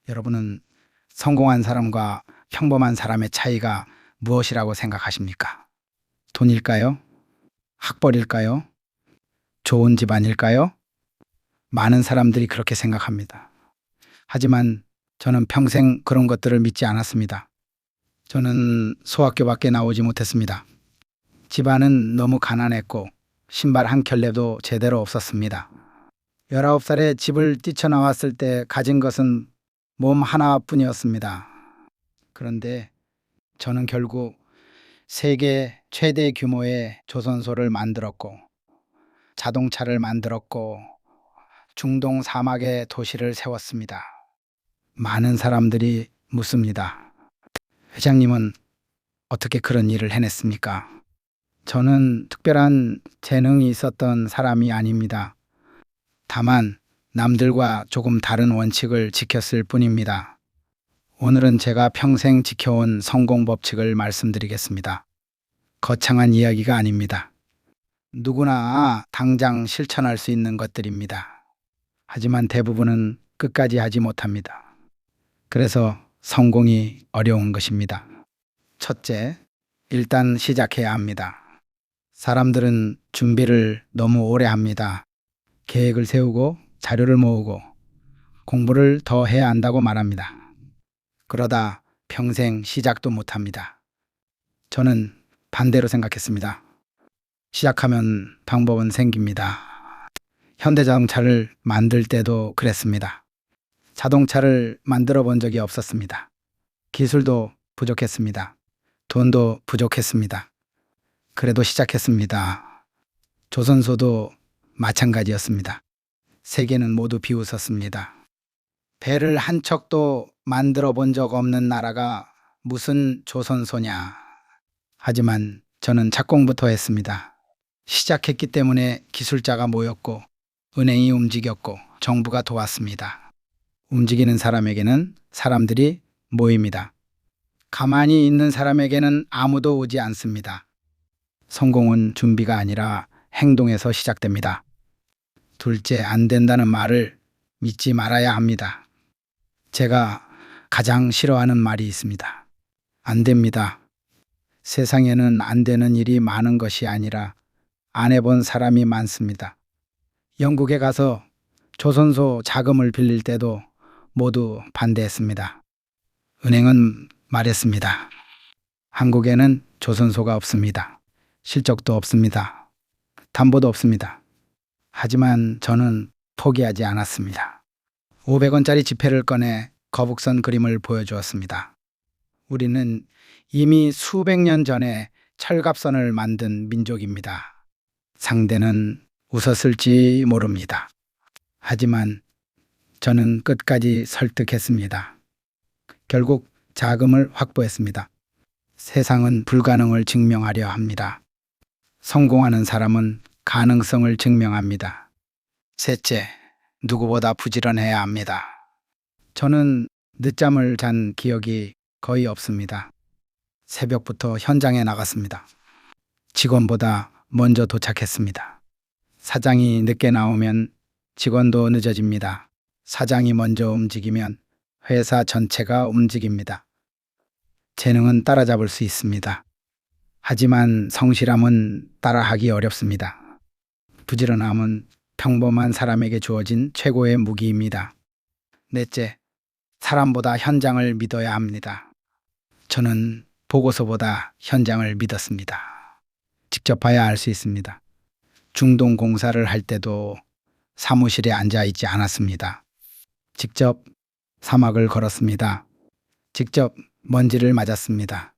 여러분은 성공한 사람과 평범한 사람의 차이가 무엇이라고 생각하십니까? 돈일까요? 학벌일까요? 좋은 집안일까요? 많은 사람들이 그렇게 생각합니다. 하지만 저는 평생 그런 것들을 믿지 않았습니다. 저는 소학교밖에 나오지 못했습니다. 집안은 너무 가난했고 신발 한 켤레도 제대로 없었습니다. 19살에 집을 뛰쳐나왔을 때 가진 것은 몸 하나뿐이었습니다. 그런데 저는 결국 세계 최대 규모의 조선소를 만들었고 자동차를 만들었고 중동 사막에 도시를 세웠습니다. 많은 사람들이 묻습니다. 회장님은 어떻게 그런 일을 해냈습니까? 저는 특별한 재능이 있었던 사람이 아닙니다. 다만 남들과 조금 다른 원칙을 지켰을 뿐입니다. 오늘은 제가 평생 지켜온 성공 법칙을 말씀드리겠습니다. 거창한 이야기가 아닙니다. 누구나 당장 실천할 수 있는 것들입니다. 하지만 대부분은 끝까지 하지 못합니다. 그래서 성공이 어려운 것입니다. 첫째, 일단 시작해야 합니다. 사람들은 준비를 너무 오래 합니다. 계획을 세우고 자료를 모으고 공부를 더 해야 한다고 말합니다. 그러다 평생 시작도 못합니다. 저는 반대로 생각했습니다. 시작하면 방법은 생깁니다. 현대자동차를 만들 때도 그랬습니다. 자동차를 만들어 본 적이 없었습니다. 기술도 부족했습니다. 돈도 부족했습니다. 그래도 시작했습니다. 조선소도 마찬가지였습니다. 세계는 모두 비웃었습니다. 배를 한 척도 만들어 본 적 없는 나라가 무슨 조선소냐. 하지만 저는 착공부터 했습니다. 시작했기 때문에 기술자가 모였고 은행이 움직였고 정부가 도왔습니다. 움직이는 사람에게는 사람들이 모입니다. 가만히 있는 사람에게는 아무도 오지 않습니다. 성공은 준비가 아니라 행동에서 시작됩니다. 둘째, 안 된다는 말을 믿지 말아야 합니다. 제가 가장 싫어하는 말이 있습니다. 안 됩니다. 세상에는 안 되는 일이 많은 것이 아니라 안 해본 사람이 많습니다. 영국에 가서 조선소 자금을 빌릴 때도 모두 반대했습니다. 은행은 말했습니다. 한국에는 조선소가 없습니다. 실적도 없습니다. 담보도 없습니다. 하지만 저는 포기하지 않았습니다. 500원짜리 지폐를 꺼내 거북선 그림을 보여주었습니다. 우리는 이미 수백 년 전에 철갑선을 만든 민족입니다. 상대는 웃었을지 모릅니다. 하지만 저는 끝까지 설득했습니다. 결국 자금을 확보했습니다. 세상은 불가능을 증명하려 합니다. 성공하는 사람은 가능성을 증명합니다. 셋째, 누구보다 부지런해야 합니다. 저는 늦잠을 잔 기억이 거의 없습니다. 새벽부터 현장에 나갔습니다. 직원보다 먼저 도착했습니다. 사장이 늦게 나오면 직원도 늦어집니다. 사장이 먼저 움직이면 회사 전체가 움직입니다. 재능은 따라잡을 수 있습니다. 하지만 성실함은 따라하기 어렵습니다. 부지런함은 평범한 사람에게 주어진 최고의 무기입니다. 넷째, 사람보다 현장을 믿어야 합니다. 저는 보고서보다 현장을 믿었습니다. 직접 봐야 알 수 있습니다. 중동 공사를 할 때도 사무실에 앉아 있지 않았습니다. 직접 사막을 걸었습니다. 직접 먼지를 맞았습니다.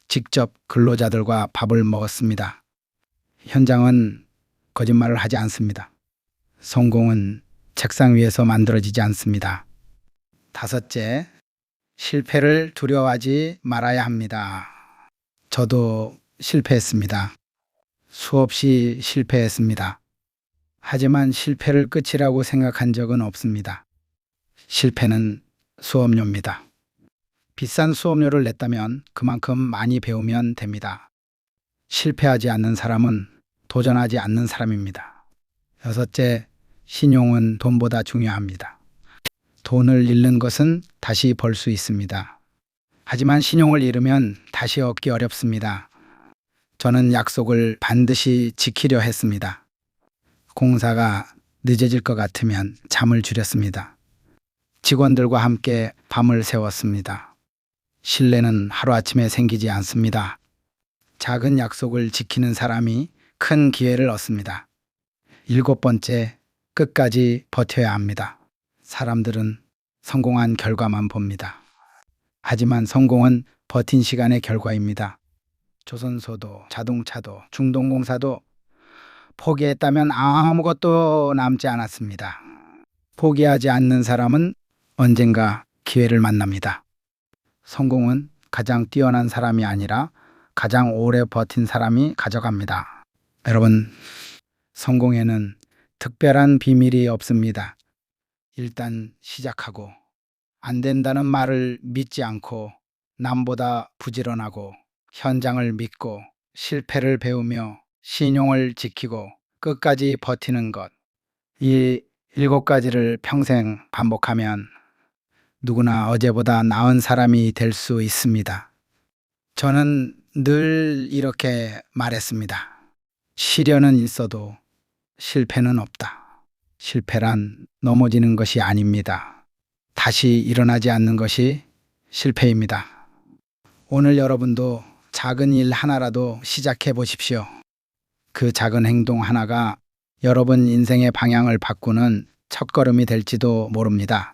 직접 근로자들과 밥을 먹었습니다. 현장은 거짓말을 하지 않습니다. 성공은 책상 위에서 만들어지지 않습니다. 다섯째, 실패를 두려워하지 말아야 합니다. 저도 실패했습니다. 수없이 실패했습니다. 하지만 실패를 끝이라고 생각한 적은 없습니다. 실패는 수업료입니다. 비싼 수업료를 냈다면 그만큼 많이 배우면 됩니다. 실패하지 않는 사람은 도전하지 않는 사람입니다. 여섯째, 신용은 돈보다 중요합니다. 돈을 잃는 것은 다시 벌 수 있습니다. 하지만 신용을 잃으면 다시 얻기 어렵습니다. 저는 약속을 반드시 지키려 했습니다. 공사가 늦어질 것 같으면 잠을 줄였습니다. 직원들과 함께 밤을 새웠습니다. 신뢰는 하루아침에 생기지 않습니다. 작은 약속을 지키는 사람이 큰 기회를 얻습니다. 7번째, 끝까지 버텨야 합니다. 사람들은 성공한 결과만 봅니다. 하지만 성공은 버틴 시간의 결과입니다. 조선소도, 자동차도, 중동공사도 포기했다면 아무것도 남지 않았습니다. 포기하지 않는 사람은 언젠가 기회를 만납니다. 성공은 가장 뛰어난 사람이 아니라 가장 오래 버틴 사람이 가져갑니다. 여러분, 성공에는 특별한 비밀이 없습니다. 일단 시작하고, 안 된다는 말을 믿지 않고, 남보다 부지런하고, 현장을 믿고, 실패를 배우며 신용을 지키고 끝까지 버티는 것. 이 7가지를 평생 반복하면 누구나 어제보다 나은 사람이 될 수 있습니다. 저는 늘 이렇게 말했습니다. 시련은 있어도 실패는 없다. 실패란 넘어지는 것이 아닙니다. 다시 일어나지 않는 것이 실패입니다. 오늘 여러분도 작은 일 하나라도 시작해 보십시오. 그 작은 행동 하나가 여러분 인생의 방향을 바꾸는 첫걸음이 될지도 모릅니다.